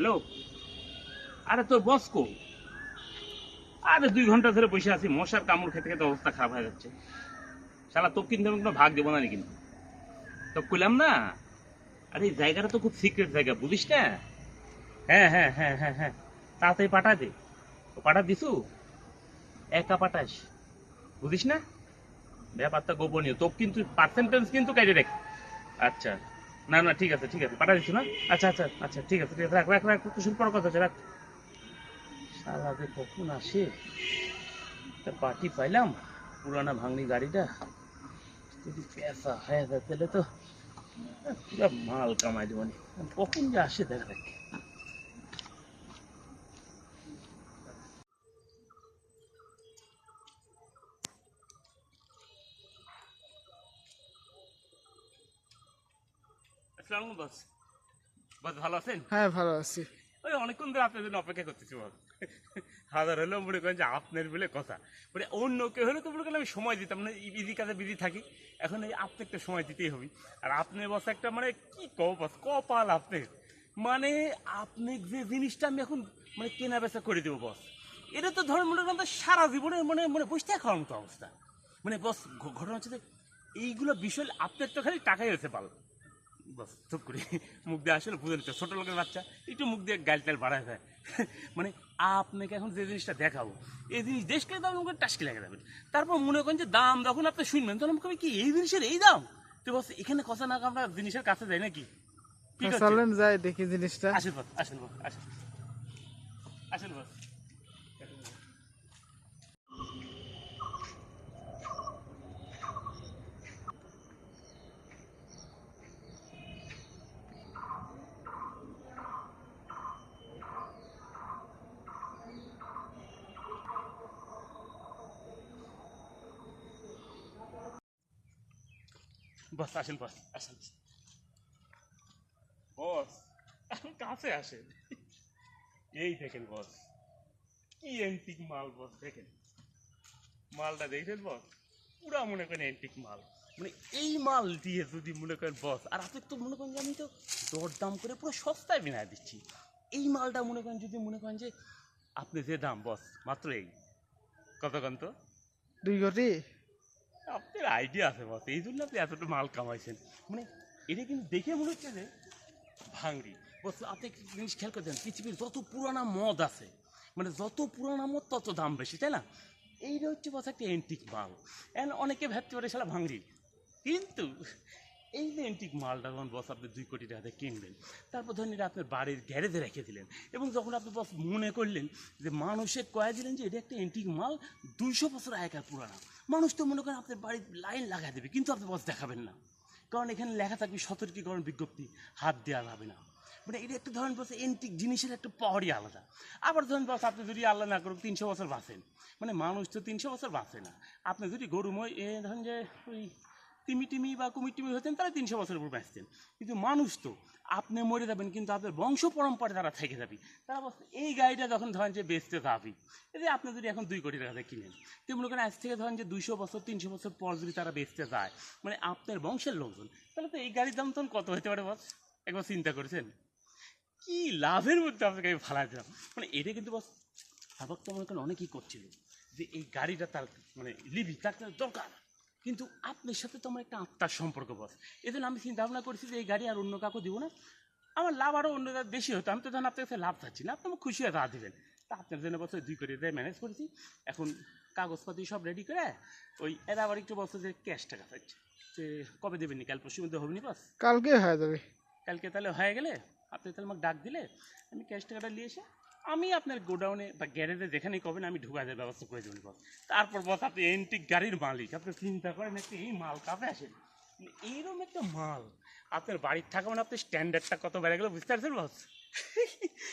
Hello, আরে তোর বস কো? আরে 2 ঘন্টা ধরে বসে আছি, মশার কামড় খেতে খেতে অবস্থা খারাপ হয়ে যাচ্ছে। শালা তোকে কিন্তু আমি কোনো ভাগ দেবো না কিন্তু। তো কইলাম না, আরে এই জায়গাটা তো খুব সিক্রেট জায়গা, বুঝিস না? হ্যাঁ হ্যাঁ হ্যাঁ হ্যাঁ হ্যাঁ, তাড়াতাড়ি পাঠা দে। ও পাঠা দিছু? একা পাঠাস, বুঝিস না? ব্যাপারটা গোপনীয়, তোর কিন্তু পার্সেন্টেজ কিন্তু কেটে দেখ। আচ্ছা, না না, ঠিক আছে ঠিক আছে, পাঠা দিচ্ছ না? আচ্ছা আচ্ছা আচ্ছা, ঠিক আছে ঠিক আছে, রাখ রাখ রাখ, কিছু পর কথা আছে, রাখ। শালা যে কখন আসে, একটা পার্টি পাইলাম, পুরানা ভাঙনি গাড়িটা যদি পেশা হয়ে যায় তাহলে তো পুরা মাল কামাই দেবো। কখন যে আসে দেখা যাক। আসসালামু আলাইকুম বস। বস ভালো আছেন? হ্যাঁ, ভালো আছি। ওই অনেকক্ষণ ধরে আপনার জন্য অপেক্ষা করতেছি বস। হাজার হলেও মনে করেন যে আপনার বলে কথা, মানে অন্য কেউ হলে তো মনে করেন আমি সময় দিতাম না, বিজি কাজে বিজি থাকি। এখন এই আপনি একটা সময় দিতেই হবে। আর আপনি বস একটা মানে কি কও বস, কপাল আপনার। মানে আপনি যে জিনিসটা আমি এখন মানে কেনা বেচা করে দেবো বস, এটা তো ধরেন মনে করেন সারা জীবনে মানে মানে বসতে খাওয়ার মতো অবস্থা। মানে বস ঘটনা হচ্ছে যে এইগুলো বিষয় আপনার তো খালি টাকাই হয়েছে পাল। বস চুপ করি, মুখ দিয়ে আসলে বুঝে নিচ্ছে ছোট লোকের বাচ্চা, একটু মুখ দিয়ে গাল টাল বাড়ায় যায়। মানে আপনাকে এখন যে জিনিসটা দেখাবো, এই জিনিস দেখলে তো আমাকে টাসকি লেগে যাবেন। তারপর মনে করেন যে দাম যখন আপনি শুনবেন তখন আমাকে কি এই জিনিসের এই দাম? তো বস এখানে কথা না আমরা জিনিসের কাছে যাই নাকি? ঠিক আছে, চলেন যাই দেখি জিনিসটা। আসেন বস, আসেন বস, আসেন, আসেন বস। বস আসেন, বস আসেন। বস এখন কাছে আসেন। এই দেখেন বস, কি এন্টিক মাল বস, দেখেন মালটা দেখেন বস, পুরা মনে করেন এন্টিক মাল। মানে এই মাল দিয়ে যদি মনে করেন বস, আর আপনি তো মনে করেন যে আমি তো দরদাম করে পুরো সস্তায় বিনায় দিচ্ছি। এই মালটা মনে করেন যদি মনে করেন যে আপনি যে দাম বস, মাত্র এই কতক্ষণ তো 2 কোটি। আপনার আইডিয়া আছে বস, এই জন্য আপনি এতটা মাল কামাইছেন। মানে এটা কিন্তু দেখে মনে হচ্ছে যে ভাঙড়ি। বস আপনি একটা জিনিস খেয়াল করে দেন, পৃথিবীর যত পুরানা মদ আছে, মানে যত পুরানা মদ তত দাম বেশি, তাই না? এইটা হচ্ছে বস একটা এন্টিক মাল। এখন অনেকে ভাবতে পারে শালা ভাঙড়ি, কিন্তু এই যে এন্টিক মালটা যখন বস আপনি 2 কোটি টাকাতে কিনবেন, তারপর ধরেন এটা আপনার বাড়ির গ্যারেজে রেখে দিলেন, এবং যখন আপনি বস মনে করলেন যে মানুষের কয়ে দিলেন যে এটা একটা এন্টিক মাল, 200 বছর আগেকার পুরানা, মানুষ তো মনে করেন আপনার বাড়ির লাইন লাগাই দেবে, কিন্তু আপনি বস দেখাবেন না, কারণ এখানে লেখা থাকবে সতর্কীকরণ বিজ্ঞপ্তি, হাত দেওয়া যাবে না। মানে এটা একটা ধরেন বস এন্টিক জিনিসের একটা পাওয়ারই আলাদা। আবার ধরেন বস আপনি যদি আল্লাহ না করুক 300 বছর বাঁচেন, মানে মানুষ তো 300 বছর বাঁচে না, আপনি যদি গরুময় ধরেন যে ওই তিমি টিমি বা কুমির টিমি হতেন তারা 300 বছরের উপর বাঁচতেন, কিন্তু মানুষ তো আপনি মরে যাবেন কিন্তু আপনার বংশ পরম্পরা তারা থেকে যাবে। তারা বস এই গাড়িটা যখন ধরেন যে বেচতে যাবি, এই যে আপনি যদি এখন 2 কোটি টাকা কিনেন, তো মনে করেন আজ থেকে ধরেন যে 200 বছর 300 বছর পর যদি তারা বেচতে যায়, মানে আপনার বংশের লোকজন, তাহলে তো এই গাড়ির দাম তখন কত হতে পারে বস? একবার চিন্তা করেছেন? কি লাভের মধ্যে আপনাকে আমি ফালাই দিলাম। মানে এটা কিন্তু বস ভাবক তো মনে করেন অনেকেই করছিল যে এই গাড়িটা তার মানে লিবি তার দরকার, কিন্তু আপনার সাথে তো আমার একটা আত্মার সম্পর্ক বস, এই জন্য আমি চিন্তা ভাবনা করেছি যে এই গাড়ি আর অন্য কাউকে দিব না। আমার লাভ আরও অন্য বেশি হতো, আমি তো ধরেন আপনার কাছে লাভ চাচ্ছি না, আপনি আমার খুশি হয়ে তা দেবেন। তা আপনার জন্য বছর 2 কোটি দিয়ে ম্যানেজ করেছি। এখন কাগজপাতি সব রেডি করে ওই এরা আবার একটু বলছে যে ক্যাশ টাকা চাইছে, যে কবে দেবেন নি, কাল পরশুর মধ্যে হবে নি বস? কালকে হয়ে যাবে। কালকে তাহলে হয়ে গেলে আপনি তাহলে আমাকে ডাক দিলে আমি ক্যাশ টাকাটা নিয়ে এসে আমি আপনার গোডাউনে বা গ্যারেজে যেখানেই কবেন আমি ঢুকা দেওয়ার ব্যবস্থা করে দেবেন বস। তারপর বস আপনি এন্টিক গাড়ির মালিক, আপনি চিন্তা করেন একটা এই মাল কাপে আসেন, মানে এইরকম একটা মাল আপনার বাড়ির থাকা, মানে আপনার স্ট্যান্ডার্ডটা কত বেড়ে গেল বুঝতে পারছেন বস?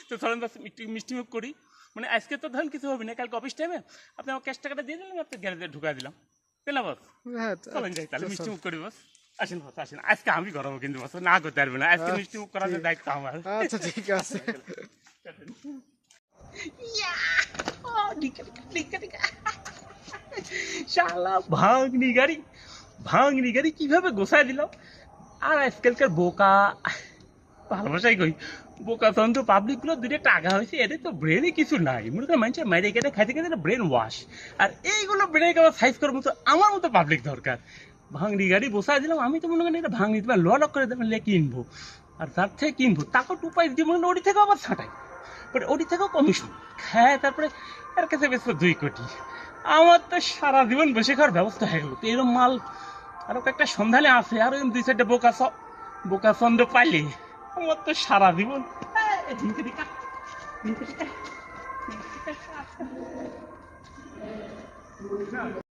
তো ধরেন বস একটু মিষ্টি মুখ করি, মানে আজকে তো ধরেন কিছু হবে না, কালকে অফিস টাইমে আপনি আমার ক্যাশ টাকাটা দিয়ে দিলেন, আপনার গ্যারেজে ঢুকা দিলাম, তাই না বস? হ্যাঁ, চলেন যাই তাহলে মিষ্টি মুখ করি বস। আসেন বস আসেন, আজকে আমি করাবো কিন্তু বস, না করতে পারবে না, আজকে মিষ্টি মুখ করার দায়িত্ব আমার। আচ্ছা, ঠিক আছে। শালা ভাঙনি গাড়ি, ভাঙনি গাড়ি কিভাবে গোছায় দিলাম। আর আজকালকার বোকা ভালোবাসাই কই বোকা তন্ত্র পাবলিক গুলো দুটো টাকা হয়েছে এদের তো ব্রেনে কিছু নাই মনে হয় মানুষের মাইরে কেটে খাইতে খেতে ব্রেন ওয়াশ আর এইগুলো ব্রেনে সাইজ করার মতো আমার মতো পাবলিক দরকার ভাঙড়ি গাড়ি বসাই দিলাম আমি তো মনে করি এটা ভাঙড়ি তোমার লক করে দেবেন লে কিনবো আর তার থেকে কিনবো তাকেও টুপাই দিয়ে মনে হয় ওটি থেকেও আবার ছাঁটাই বাট ওটি থেকেও কমিশন খায় তারপরে এর কাছে বেশ 2 কোটি আমার তো সারা জীবন বসে খাওয়ার ব্যবস্থা হয়ে গেল তো এরকম মাল আরো একটা সন্ধানে আছে আরো 2-4টে বোকা চন্দ্র পাইলে আমার তো সারা জীবন ঝিমকে দিকা